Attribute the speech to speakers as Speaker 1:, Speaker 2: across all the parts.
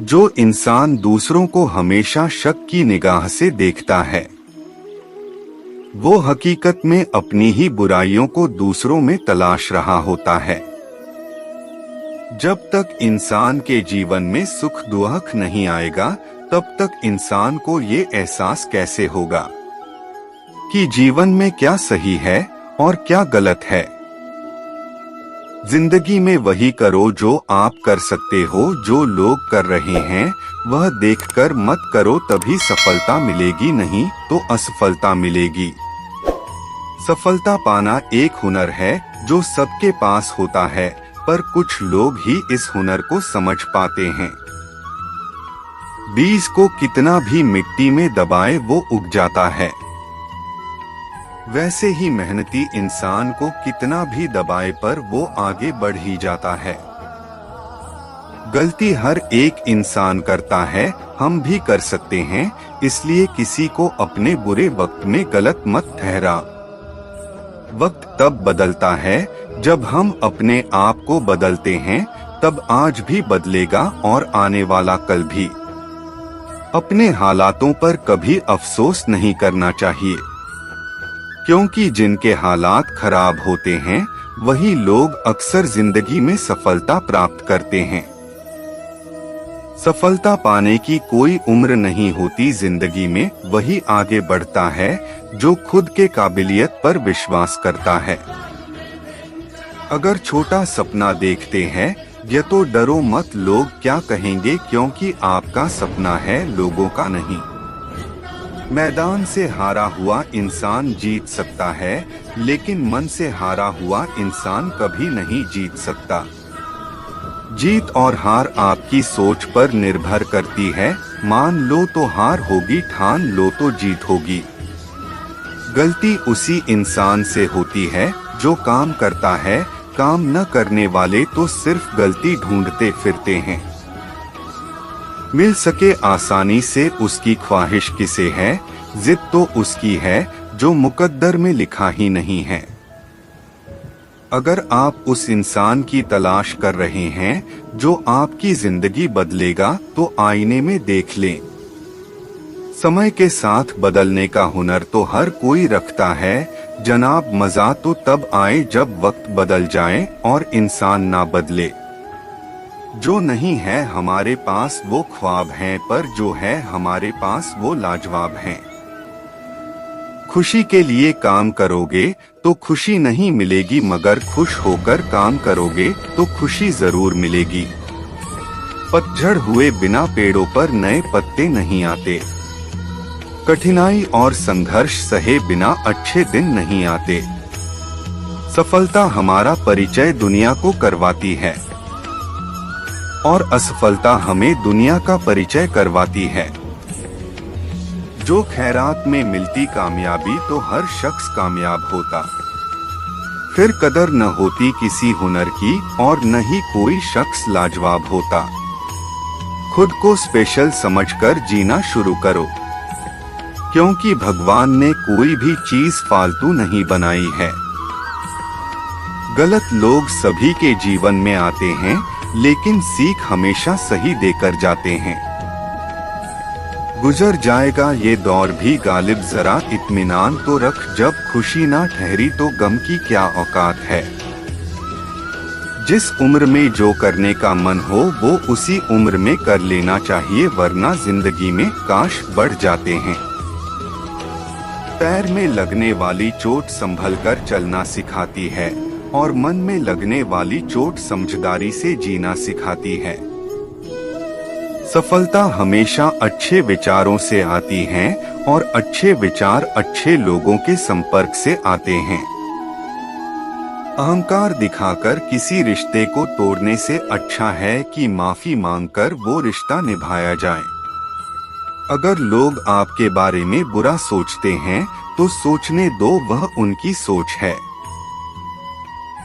Speaker 1: जो इंसान दूसरों को हमेशा शक की निगाह से देखता है, वो हकीकत में अपनी ही बुराइयों को दूसरों में तलाश रहा होता है। जब तक इंसान के जीवन में सुख दुख नहीं आएगा, तब तक इंसान को ये एहसास कैसे होगा कि जीवन में क्या सही है और क्या गलत है। जिंदगी में वही करो जो आप कर सकते हो, जो लोग कर रहे हैं वह देखकर मत करो, तभी सफलता मिलेगी, नहीं तो असफलता मिलेगी। सफलता पाना एक हुनर है जो सबके पास होता है, पर कुछ लोग ही इस हुनर को समझ पाते हैं। बीज को कितना भी मिट्टी में दबाए वो उग जाता है, वैसे ही मेहनती इंसान को कितना भी दबाए पर वो आगे बढ़ ही जाता है। गलती हर एक इंसान करता है, हम भी कर सकते हैं, इसलिए किसी को अपने बुरे वक्त में गलत मत ठहरा। वक्त तब बदलता है जब हम अपने आप को बदलते हैं, तब आज भी बदलेगा और आने वाला कल भी। अपने हालातों पर कभी अफसोस नहीं करना चाहिए, क्योंकि जिनके हालात खराब होते हैं वही लोग अक्सर जिंदगी में सफलता प्राप्त करते हैं। सफलता पाने की कोई उम्र नहीं होती जिंदगी में, वही आगे बढ़ता है जो खुद के काबिलियत पर विश्वास करता है। अगर छोटा सपना देखते हैं या तो डरो मत, लोग क्या कहेंगे, क्योंकि आपका सपना है, लोगों का नहीं। मैदान से हारा हुआ इंसान जीत सकता है, लेकिन मन से हारा हुआ इंसान कभी नहीं जीत सकता। जीत और हार आपकी सोच पर निर्भर करती है, मान लो तो हार होगी, ठान लो तो जीत होगी। गलती उसी इंसान से होती है जो काम करता है, काम न करने वाले तो सिर्फ गलती ढूंढते फिरते हैं। मिल सके आसानी से उसकी ख्वाहिश किसे है, जिद तो उसकी है जो मुकद्दर में लिखा ही नहीं है। अगर आप उस इंसान की तलाश कर रहे हैं जो आपकी जिंदगी बदलेगा, तो आईने में देख लें। समय के साथ बदलने का हुनर तो हर कोई रखता है जनाब, मजा तो तब आए जब वक्त बदल जाए और इंसान ना बदले। जो नहीं है हमारे पास वो ख्वाब हैं, पर जो है हमारे पास वो लाजवाब हैं। खुशी के लिए काम करोगे तो खुशी नहीं मिलेगी, मगर खुश होकर काम करोगे तो खुशी जरूर मिलेगी। पतझड़ हुए बिना पेड़ों पर नए पत्ते नहीं आते, कठिनाई और संघर्ष सहे बिना अच्छे दिन नहीं आते। सफलता हमारा परिचय दुनिया को करवाती है और असफलता हमें दुनिया का परिचय करवाती है। जो खैरात में मिलती कामयाबी तो हर शख्स कामयाब होता, फिर कदर न होती किसी हुनर की और न ही कोई शख्स लाजवाब होता। खुद को स्पेशल समझकर जीना शुरू करो, क्योंकि भगवान ने कोई भी चीज फालतू नहीं बनाई है। गलत लोग सभी के जीवन में आते हैं, लेकिन सीख हमेशा सही देकर जाते हैं। गुजर जाएगा ये दौर भी गालिब, जरा इत्मीनान तो रख, जब खुशी ना ठहरी तो गम की क्या औकात है। जिस उम्र में जो करने का मन हो वो उसी उम्र में कर लेना चाहिए, वरना जिंदगी में काश बढ़ जाते हैं। पैर में लगने वाली चोट संभल कर चलना सिखाती है और मन में लगने वाली चोट समझदारी से जीना सिखाती है। सफलता हमेशा अच्छे विचारों से आती है और अच्छे विचार अच्छे लोगों के संपर्क से आते हैं। अहंकार दिखाकर किसी रिश्ते को तोड़ने से अच्छा है कि माफी मांगकर वो रिश्ता निभाया जाए। अगर लोग आपके बारे में बुरा सोचते हैं तो सोचने दो, वह उनकी सोच है।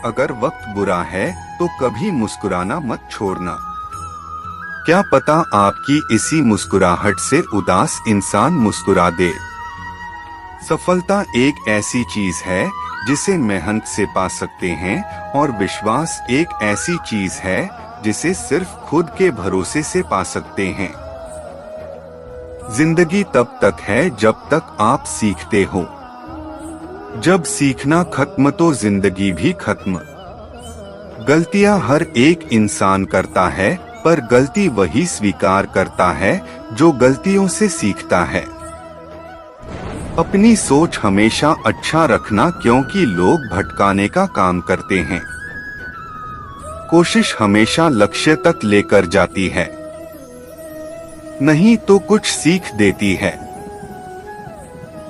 Speaker 1: अगर वक्त बुरा है तो कभी मुस्कुराना मत छोड़ना, क्या पता आपकी इसी मुस्कुराहट से उदास इंसान मुस्कुरा दे। सफलता एक ऐसी चीज है जिसे मेहनत से पा सकते हैं और विश्वास एक ऐसी चीज है जिसे सिर्फ खुद के भरोसे से पा सकते हैं। जिंदगी तब तक है जब तक आप सीखते हो। जब सीखना खत्म तो जिंदगी भी खत्म। गलतियां हर एक इंसान करता है, पर गलती वही स्वीकार करता है जो गलतियों से सीखता है। अपनी सोच हमेशा अच्छा रखना, क्योंकि लोग भटकाने का काम करते हैं। कोशिश हमेशा लक्ष्य तक लेकर जाती है, नहीं तो कुछ सीख देती है।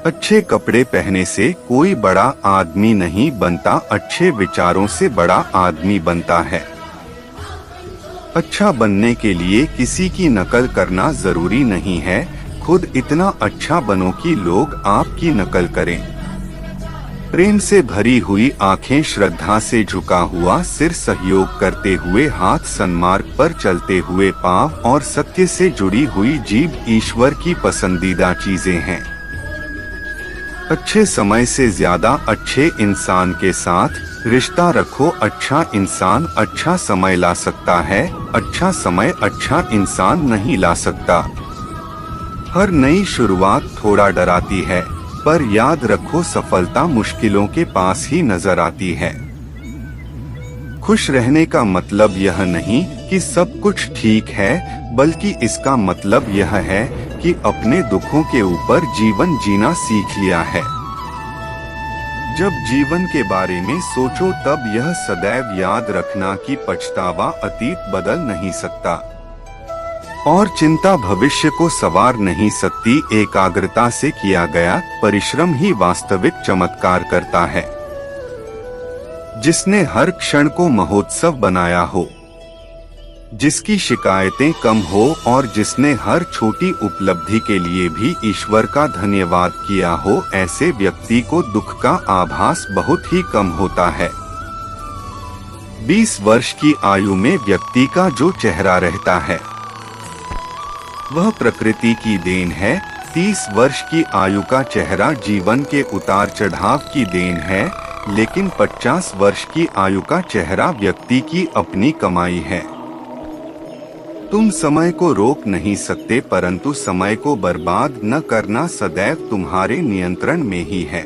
Speaker 1: अच्छे कपड़े पहनने से कोई बड़ा आदमी नहीं बनता, अच्छे विचारों से बड़ा आदमी बनता है। अच्छा बनने के लिए किसी की नकल करना जरूरी नहीं है, खुद इतना अच्छा बनो कि लोग आपकी नकल करें। प्रेम से भरी हुई आंखें, श्रद्धा से झुका हुआ सिर, सहयोग करते हुए हाथ, सन्मार्ग पर चलते हुए पांव और सत्य से जुड़ी हुई जीभ ईश्वर की पसंदीदा चीजें हैं। अच्छे समय से ज्यादा अच्छे इंसान के साथ रिश्ता रखो। अच्छा इंसान अच्छा समय ला सकता है, अच्छा समय अच्छा इंसान नहीं ला सकता। हर नई शुरुआत थोड़ा डराती है, पर याद रखो सफलता मुश्किलों के पास ही नजर आती है। खुश रहने का मतलब यह नहीं कि सब कुछ ठीक है, बल्कि इसका मतलब यह है कि अपने दुखों के ऊपर जीवन जीना सीख लिया है। जब जीवन के बारे में सोचो तब यह सदैव याद रखना कि पछतावा अतीत बदल नहीं सकता और चिंता भविष्य को संवार नहीं सकती। एकाग्रता से किया गया परिश्रम ही वास्तविक चमत्कार करता है। जिसने हर क्षण को महोत्सव बनाया हो, जिसकी शिकायतें कम हो और जिसने हर छोटी उपलब्धि के लिए भी ईश्वर का धन्यवाद किया हो, ऐसे व्यक्ति को दुख का आभास बहुत ही कम होता है। 20 वर्ष की आयु में व्यक्ति का जो चेहरा रहता है वह प्रकृति की देन है। 30 वर्ष की आयु का चेहरा जीवन के उतार चढ़ाव की देन है, लेकिन 50 वर्ष की आयु का चेहरा व्यक्ति की अपनी कमाई है। तुम समय को रोक नहीं सकते, परंतु समय को बर्बाद न करना सदैव तुम्हारे नियंत्रण में ही है।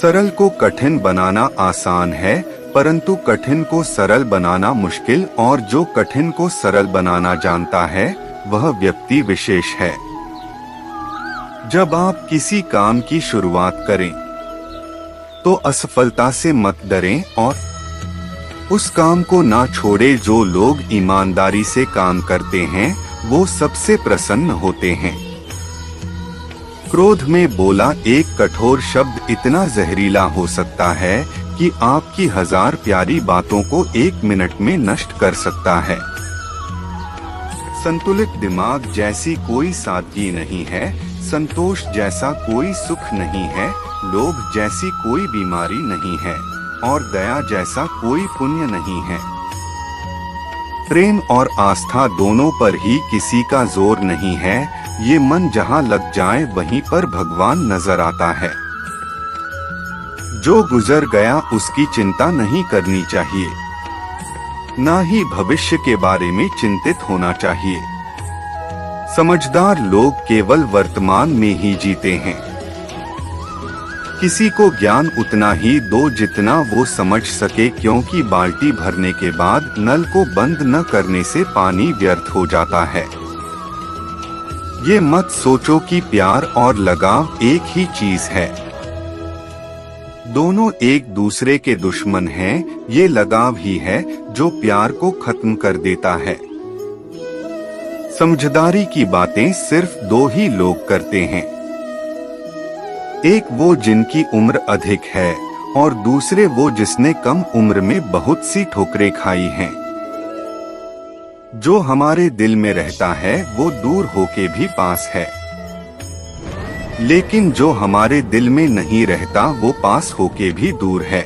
Speaker 1: सरल को कठिन बनाना आसान है, परंतु कठिन को सरल बनाना मुश्किल, और जो कठिन को सरल बनाना जानता है वह व्यक्ति विशेष है। जब आप किसी काम की शुरुआत करें तो असफलता से मत डरें और उस काम को ना छोड़े। जो लोग ईमानदारी से काम करते हैं वो सबसे प्रसन्न होते हैं। क्रोध में बोला एक कठोर शब्द इतना जहरीला हो सकता है कि आपकी 1000 प्यारी बातों को 1 मिनट में नष्ट कर सकता है। संतुलित दिमाग जैसी कोई सादगी नहीं है, संतोष जैसा कोई सुख नहीं है, लोभ जैसी कोई बीमारी नहीं है और दया जैसा कोई पुण्य नहीं है। प्रेम और आस्था दोनों पर ही किसी का जोर नहीं है। ये मन जहाँ लग जाए वहीं पर भगवान नजर आता है। जो गुजर गया उसकी चिंता नहीं करनी चाहिए, ना ही भविष्य के बारे में चिंतित होना चाहिए। समझदार लोग केवल वर्तमान में ही जीते हैं। किसी को ज्ञान उतना ही दो जितना वो समझ सके, क्योंकि बाल्टी भरने के बाद नल को बंद न करने से पानी व्यर्थ हो जाता है। ये मत सोचो कि प्यार और लगाव एक ही चीज है। दोनों एक दूसरे के दुश्मन हैं। ये लगाव ही है जो प्यार को खत्म कर देता है। समझदारी की बातें सिर्फ 2 ही लोग करते हैं, एक वो जिनकी उम्र अधिक है और दूसरे वो जिसने कम उम्र में बहुत सी ठोकरें खाई हैं। जो हमारे दिल में रहता है वो दूर होके भी पास है, लेकिन जो हमारे दिल में नहीं रहता वो पास होके भी दूर है।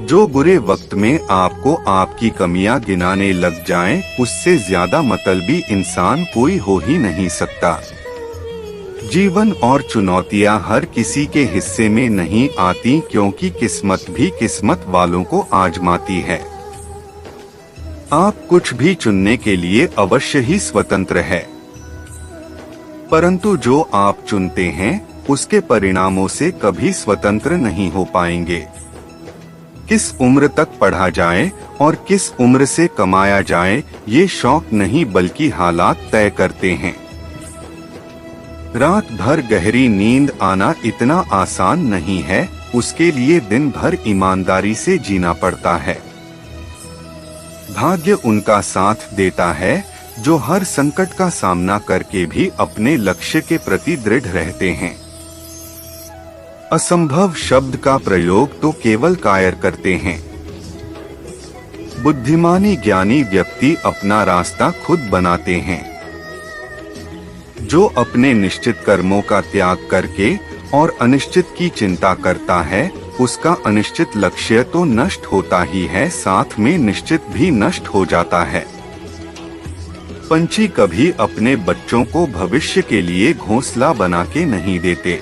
Speaker 1: जो बुरे वक्त में आपको आपकी कमियां गिनाने लग जाएं, उससे ज्यादा मतलबी इंसान कोई हो ही नहीं सकता। जीवन और चुनौतियां हर किसी के हिस्से में नहीं आती, क्योंकि किस्मत भी किस्मत वालों को आजमाती है। आप कुछ भी चुनने के लिए अवश्य ही स्वतंत्र है, परंतु जो आप चुनते हैं उसके परिणामों से कभी स्वतंत्र नहीं हो पाएंगे। किस उम्र तक पढ़ा जाए और किस उम्र से कमाया जाए, ये शौक नहीं बल्कि हालात तय करते हैं। रात भर गहरी नींद आना इतना आसान नहीं है, उसके लिए दिन भर ईमानदारी से जीना पड़ता है। भाग्य उनका साथ देता है जो हर संकट का सामना करके भी अपने लक्ष्य के प्रति दृढ़ रहते हैं। असंभव शब्द का प्रयोग तो केवल कायर करते हैं। बुद्धिमानी ज्ञानी व्यक्ति अपना रास्ता खुद बनाते हैं। जो अपने निश्चित कर्मों का त्याग करके और अनिश्चित की चिंता करता है, उसका अनिश्चित लक्ष्य तो नष्ट होता ही है, साथ में निश्चित भी नष्ट हो जाता है। पंछी कभी अपने बच्चों को भविष्य के लिए घोंसला बना के नहीं देते,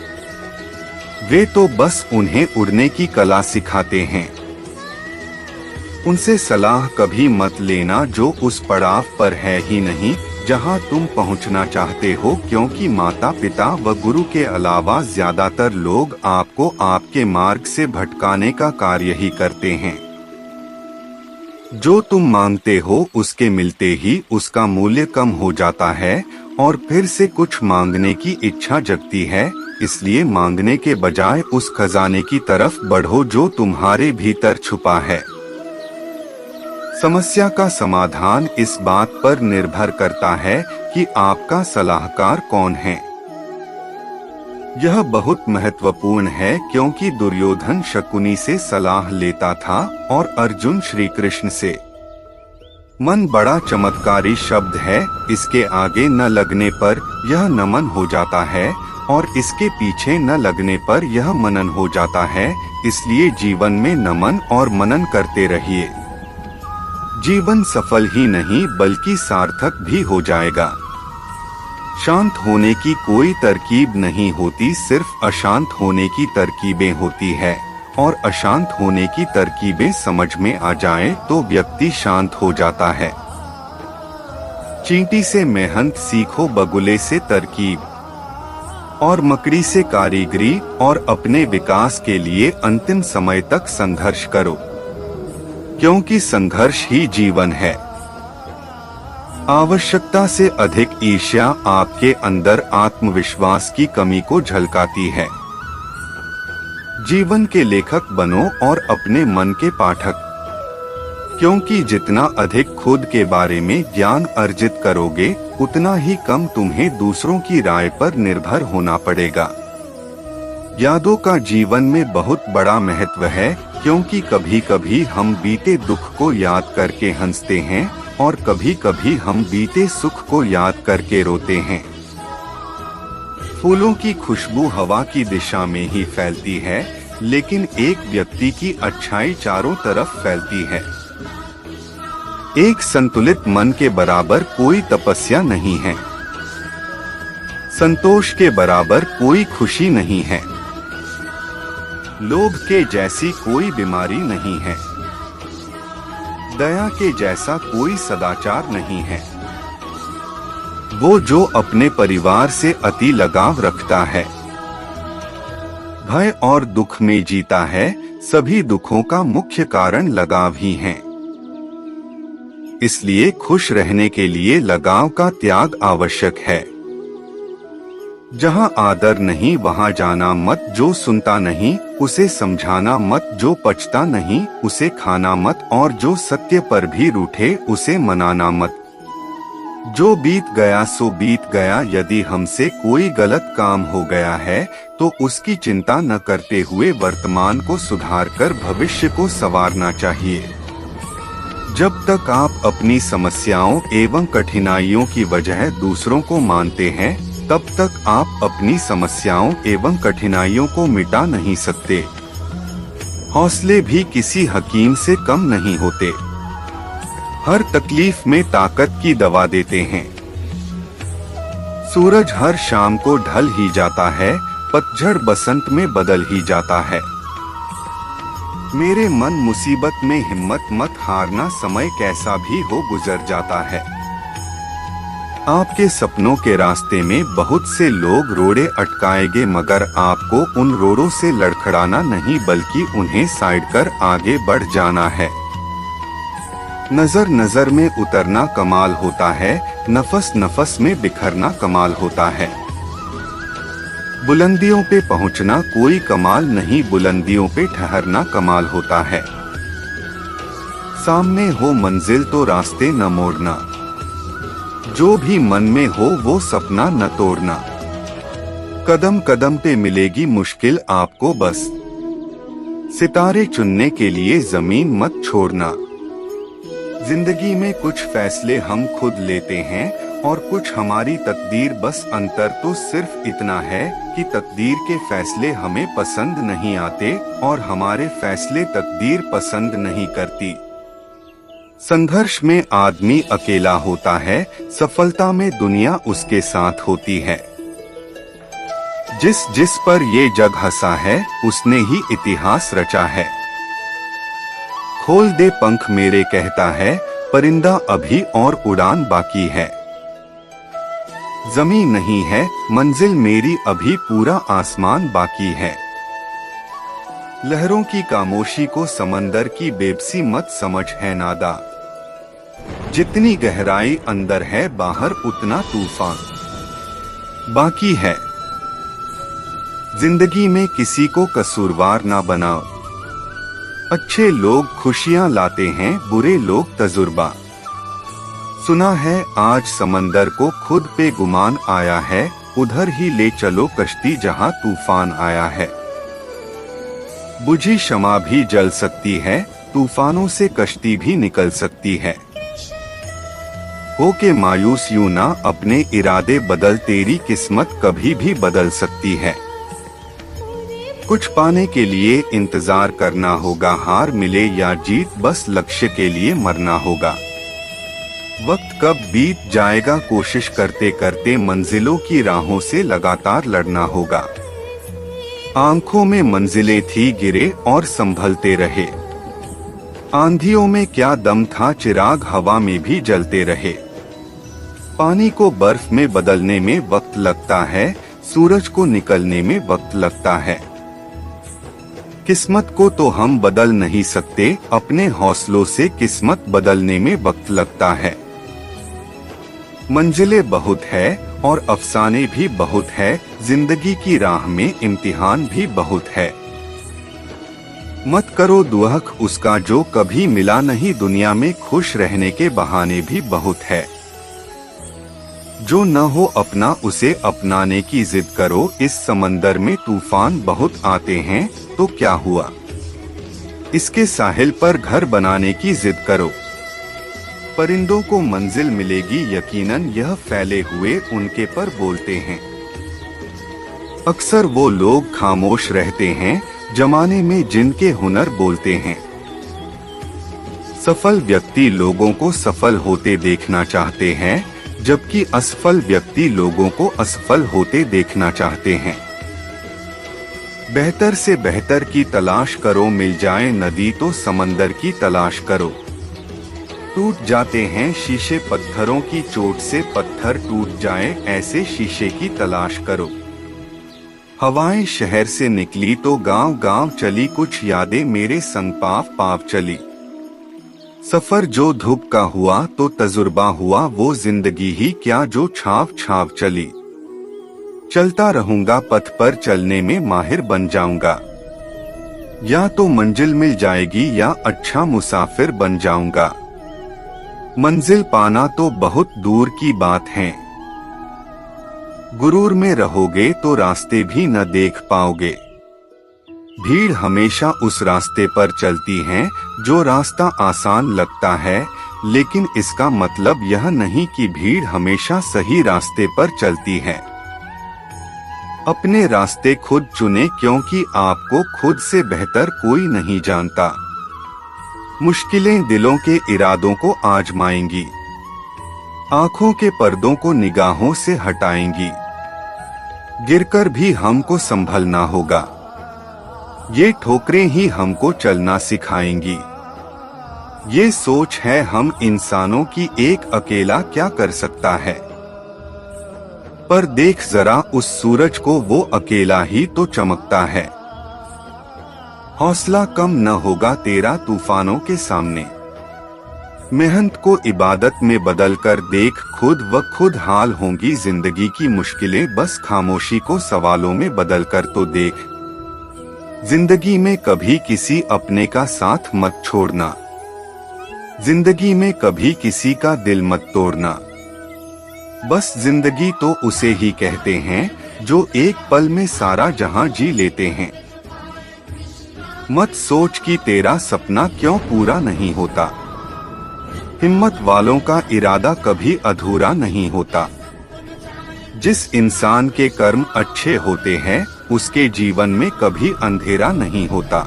Speaker 1: वे तो बस उन्हें उड़ने की कला सिखाते हैं। उनसे सलाह कभी मत लेना जो उस पड़ाव पर है ही नहीं जहां तुम पहुंचना चाहते हो, क्योंकि माता पिता व गुरु के अलावा ज्यादातर लोग आपको आपके मार्ग से भटकाने का कार्य ही करते हैं। जो तुम मांगते हो उसके मिलते ही उसका मूल्य कम हो जाता है और फिर से कुछ मांगने की इच्छा जगती है। इसलिए मांगने के बजाय उस खजाने की तरफ बढ़ो जो तुम्हारे भीतर छुपा है। समस्या का समाधान इस बात पर निर्भर करता है कि आपका सलाहकार कौन है। यह बहुत महत्वपूर्ण है क्योंकि दुर्योधन शकुनी से सलाह लेता था और अर्जुन श्री कृष्ण से। मन बड़ा चमत्कारी शब्द है, इसके आगे न लगने पर यह नमन हो जाता है और इसके पीछे न लगने पर यह मनन हो जाता है। इसलिए जीवन में नमन और मनन करते रहिए। जीवन सफल ही नहीं बल्कि सार्थक भी हो जाएगा। शांत होने की कोई तरकीब नहीं होती, सिर्फ अशांत होने की तरकीबें होती है, और अशांत होने की तरकीबें समझ में आ जाएं तो व्यक्ति शांत हो जाता है। चींटी से मेहनत सीखो, बगुले से तरकीब और मकड़ी से कारीगरी, और अपने विकास के लिए अंतिम समय तक संघर्ष करो, क्योंकि संघर्ष ही जीवन है। आवश्यकता से अधिक ईर्ष्या आपके अंदर आत्मविश्वास की कमी को झलकाती है। जीवन के लेखक बनो और अपने मन के पाठक, क्योंकि जितना अधिक खुद के बारे में ज्ञान अर्जित करोगे उतना ही कम तुम्हें दूसरों की राय पर निर्भर होना पड़ेगा। यादों का जीवन में बहुत बड़ा महत्व है, क्योंकि कभी कभी हम बीते दुख को याद करके हंसते हैं और कभी कभी हम बीते सुख को याद करके रोते हैं। फूलों की खुशबू हवा की दिशा में ही फैलती है, लेकिन एक व्यक्ति की अच्छाई चारों तरफ फैलती है। एक संतुलित मन के बराबर कोई तपस्या नहीं है। संतोष के बराबर कोई खुशी नहीं है। लोभ के जैसी कोई बीमारी नहीं है। दया के जैसा कोई सदाचार नहीं है। वो जो अपने परिवार से अति लगाव रखता है, भय और दुख में जीता है, सभी दुखों का मुख्य कारण लगाव ही है। इसलिए खुश रहने के लिए लगाव का त्याग आवश्यक है। जहां आदर नहीं वहां जाना मत, जो सुनता नहीं उसे समझाना मत, जो पचता नहीं उसे खाना मत, और जो सत्य पर भी रूठे उसे मनाना मत। जो बीत गया सो बीत गया। यदि हमसे कोई गलत काम हो गया है तो उसकी चिंता न करते हुए वर्तमान को सुधार कर भविष्य को संवारना चाहिए। जब तक आप अपनी समस्याओं एवं कठिनाइयों की वजह दूसरों को मानते हैं, तब तक आप अपनी समस्याओं एवं कठिनाइयों को मिटा नहीं सकते। हौसले भी किसी हकीम से कम नहीं होते। हर तकलीफ में ताकत की दवा देते हैं। सूरज हर शाम को ढल ही जाता है, पतझड़ बसंत में बदल ही जाता है। मेरे मन मुसीबत में हिम्मत मत हारना, समय कैसा भी हो गुजर जाता है। आपके सपनों के रास्ते में बहुत से लोग रोड़े अटकाएंगे, मगर आपको उन रोड़ों से लड़खड़ाना नहीं बल्कि उन्हें साइड कर आगे बढ़ जाना है। नजर नजर में उतरना कमाल होता है, नफस नफस में बिखरना कमाल होता है। बुलंदियों पे पहुंचना कोई कमाल नहीं, बुलंदियों पे ठहरना कमाल होता है। सामने हो मंजिल तो रास्ते न मोड़ना, जो भी मन में हो वो सपना न तोड़ना। कदम कदम पे मिलेगी मुश्किल आपको, बस सितारे चुनने के लिए जमीन मत छोड़ना। जिंदगी में कुछ फैसले हम खुद लेते हैं और कुछ हमारी तकदीर, बस अंतर तो सिर्फ इतना है कि तकदीर के फैसले हमें पसंद नहीं आते और हमारे फैसले तकदीर पसंद नहीं करती। संघर्ष में आदमी अकेला होता है, सफलता में दुनिया उसके साथ होती है। जिस जिस पर ये जग हंसा है उसने ही इतिहास रचा है। खोल दे पंख मेरे कहता है परिंदा, अभी और उड़ान बाकी है। जमीन नहीं है मंजिल मेरी, अभी पूरा आसमान बाकी है। लहरों की खामोशी को समंदर की बेबसी मत समझ है नादा, जितनी गहराई अंदर है बाहर उतना तूफान बाकी है। जिंदगी में किसी को कसूरवार ना बनाओ, अच्छे लोग खुशियां लाते हैं, बुरे लोग तजुर्बा। सुना है आज समंदर को खुद पे गुमान आया है, उधर ही ले चलो कश्ती जहां तूफान आया है। बुझी शमा भी जल सकती है, तूफानों से कश्ती भी निकल सकती है। होके मायूस यूं ना, अपने इरादे बदल, तेरी किस्मत कभी भी बदल सकती है। कुछ पाने के लिए इंतजार करना होगा, हार मिले या जीत बस लक्ष्य के लिए मरना होगा। वक्त कब बीत जाएगा कोशिश करते करते, मंजिलों की राहों से लगातार लड़ना होगा। आंखों में मंजिलें थी गिरे और संभलते रहे, आंधियों में क्या दम था चिराग हवा में भी जलते रहे। पानी को बर्फ में बदलने में वक्त लगता है, सूरज को निकलने में वक्त लगता है। किस्मत को तो हम बदल नहीं सकते, अपने हौसलों से किस्मत बदलने में वक्त लगता है। मंजिलें बहुत है और अफसाने भी बहुत है, जिंदगी की राह में इम्तिहान भी बहुत है। मत करो दुआख उसका जो कभी मिला नहीं, दुनिया में खुश रहने के बहाने भी बहुत है। जो न हो अपना उसे अपनाने की जिद करो, इस समंदर में तूफान बहुत आते हैं तो क्या हुआ, इसके साहिल पर घर बनाने की जिद करो। परिंदों को मंजिल मिलेगी यकीनन, यह फैले हुए उनके पर बोलते हैं। अक्सर वो लोग खामोश रहते हैं जमाने में जिनके हुनर बोलते हैं। सफल व्यक्ति लोगों को सफल होते देखना चाहते हैं, जबकि असफल व्यक्ति लोगों को असफल होते देखना चाहते हैं। बेहतर से बेहतर की तलाश करो, मिल जाए नदी तो समंदर की तलाश करो। टूट जाते हैं शीशे पत्थरों की चोट से, पत्थर टूट जाए ऐसे शीशे की तलाश करो। हवाएं शहर से निकली तो गांव गांव चली, कुछ यादें मेरे संग पाव पाव चली। सफर जो धूप का हुआ तो तजुर्बा हुआ, वो जिंदगी ही क्या जो छाव छाव चली। चलता रहूंगा पथ पर, चलने में माहिर बन जाऊंगा। या तो मंजिल मिल जाएगी या अच्छा मुसाफिर बन जाऊंगा। मंजिल पाना तो बहुत दूर की बात है, गुरूर में रहोगे तो रास्ते भी न देख पाओगे। भीड़ हमेशा उस रास्ते पर चलती है जो रास्ता आसान लगता है, लेकिन इसका मतलब यह नहीं कि भीड़ हमेशा सही रास्ते पर चलती है। अपने रास्ते खुद चुने, क्योंकि आपको खुद से बेहतर कोई नहीं जानता। मुश्किलें दिलों के इरादों को आजमाएंगी, आंखों के पर्दों को निगाहों से हटाएंगी। गिरकर भी हमको संभलना होगा, ये ठोकरें ही हमको चलना सिखाएंगी। ये सोच है हम इंसानों की, एक अकेला क्या कर सकता है। पर देख जरा उस सूरज को, वो अकेला ही तो चमकता है। हौसला कम न होगा तेरा तूफानों के सामने। मेहनत को इबादत में बदल कर देख, खुद व खुद हाल होंगी जिंदगी की मुश्किलें, बस खामोशी को सवालों में बदल कर तो देख। जिंदगी में कभी किसी अपने का साथ मत छोड़ना, जिंदगी में कभी किसी का दिल मत तोड़ना। बस जिंदगी तो उसे ही कहते हैं जो एक पल में सारा जहां जी लेते हैं। मत सोच कि तेरा सपना क्यों पूरा नहीं होता, हिम्मत वालों का इरादा कभी अधूरा नहीं होता। जिस इंसान के कर्म अच्छे होते हैं उसके जीवन में कभी अंधेरा नहीं होता।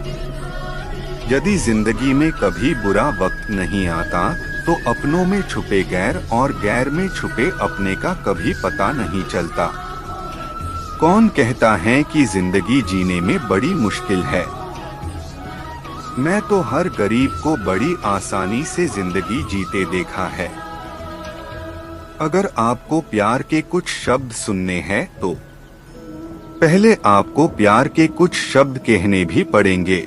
Speaker 1: यदि जिंदगी में कभी बुरा वक्त नहीं आता तो अपनों में छुपे गैर और गैर में छुपे अपने का कभी पता नहीं चलता। कौन कहता है कि जिंदगी जीने में बड़ी मुश्किल है। मैं तो हर गरीब को बड़ी आसानी से जिंदगी जीते देखा है। अगर आपको प्यार के कुछ शब्द सुनने हैं तो पहले आपको प्यार के कुछ शब्द कहने भी पड़ेंगे।